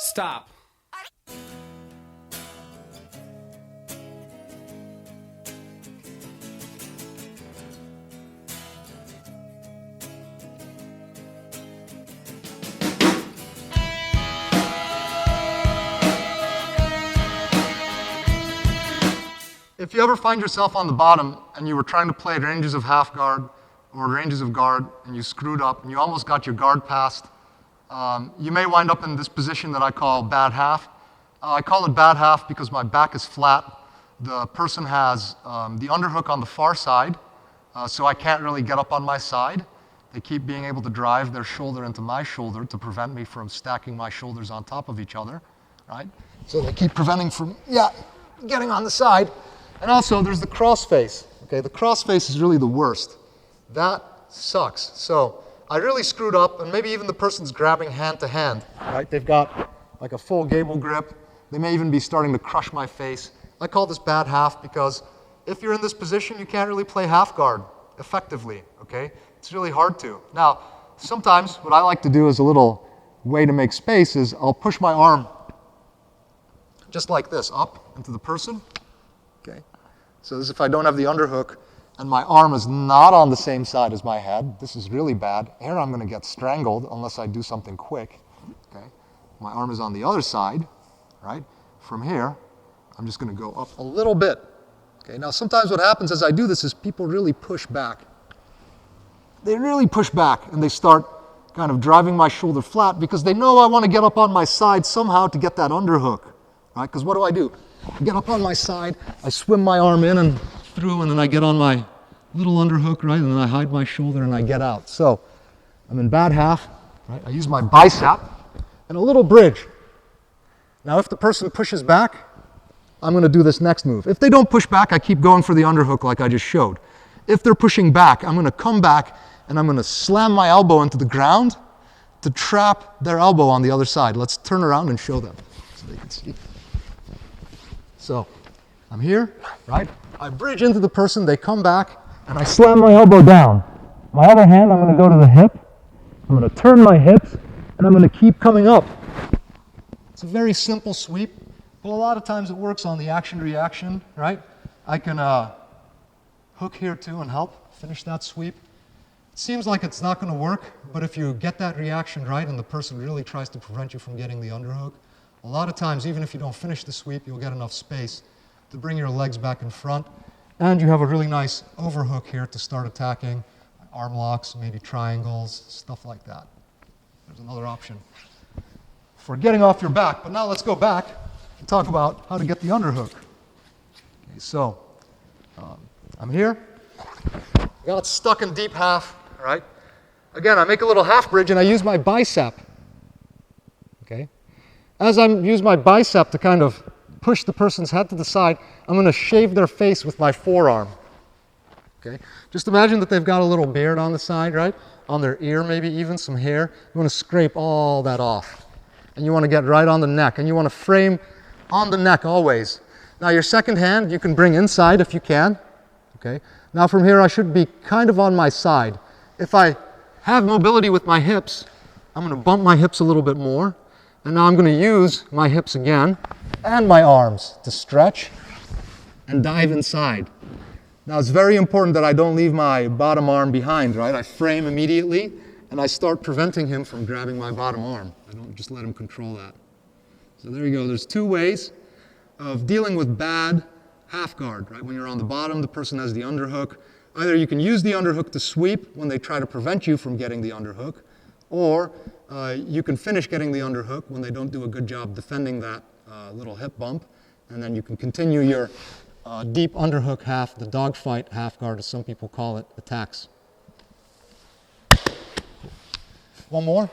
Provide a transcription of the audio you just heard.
Stop. If you ever find yourself on the bottom and you were trying to play ranges of half guard or ranges of guard and you screwed up and you almost got your guard passed, you may wind up in this position that I call bad half. I call it bad half because my back is flat. The person has the underhook on the far side, so I can't really get up on my side. They keep being able to drive their shoulder into my shoulder to prevent me from stacking my shoulders on top of each other, right? So they keep preventing from, getting on the side. And also, there's the cross face. Okay, the cross face is really the worst. That sucks. So I really screwed up, and maybe even the person's grabbing hand to hand, right? They've got like a full gable grip. They may even be starting to crush my face. I call this bad half because if you're in this position, you can't really play half guard effectively, okay? It's really hard to. Now, sometimes what I like to do as a little way to make space is I'll push my arm just like this up into the person, okay? So this is if I don't have the underhook and my arm is not on the same side as my head. This is really bad. Here I'm going to get strangled unless I do something quick, okay? My arm is on the other side, right? From here, I'm just going to go up a little bit, okay? Now sometimes what happens as I do this is people really push back. They really push back and they start kind of driving my shoulder flat because they know I want to get up on my side somehow to get that underhook, right? Because what do? I get up on my side, I swim my arm in and through, and then I get on my little underhook, right? And then I hide my shoulder and I get out. So I'm in bad half, right? I use my bicep and a little bridge. Now if the person pushes back, I'm going to do this next move. If they don't push back, I keep going for the underhook like I just showed. If they're pushing back, I'm going to come back and I'm going to slam my elbow into the ground to trap their elbow on the other side. Let's turn around and show them so they can see. So I'm here, right? I bridge into the person, they come back, and I slam my elbow down. My other hand, I'm going to go to the hip. I'm going to turn my hips, and I'm going to keep coming up. It's a very simple sweep, but a lot of times it works on the action-reaction, right? I can hook here too and help finish that sweep. It seems like it's not going to work, but if you get that reaction right and the person really tries to prevent you from getting the underhook, a lot of times, even if you don't finish the sweep, you'll get enough space to bring your legs back in front. And you have a really nice overhook here to start attacking, arm locks, maybe triangles, stuff like that. There's another option for getting off your back. But now let's go back and talk about how to get the underhook. Okay, so I'm here. I got stuck in deep half, all right? Again, I make a little half bridge and I use my bicep, okay? As I use my bicep to kind of push the person's head to the side, I'm going to shave their face with my forearm. Okay? Just imagine that they've got a little beard on the side, right? On their ear, maybe even some hair. You want to scrape all that off. And you want to get right on the neck. And you want to frame on the neck always. Now your second hand, you can bring inside if you can. Okay? Now from here, I should be kind of on my side. If I have mobility with my hips, I'm going to bump my hips a little bit more. And now I'm going to use my hips again and my arms to stretch and dive inside. Now it's very important that I don't leave my bottom arm behind, right? I frame immediately and I start preventing him from grabbing my bottom arm. I don't just let him control that. So there you go. There's two ways of dealing with bad half guard, right? When you're on the bottom, the person has the underhook. Either you can use the underhook to sweep when they try to prevent you from getting the underhook, or you can finish getting the underhook when they don't do a good job defending that little hip bump, and then you can continue your deep underhook half, the dogfight half guard, as some people call it, attacks. One more.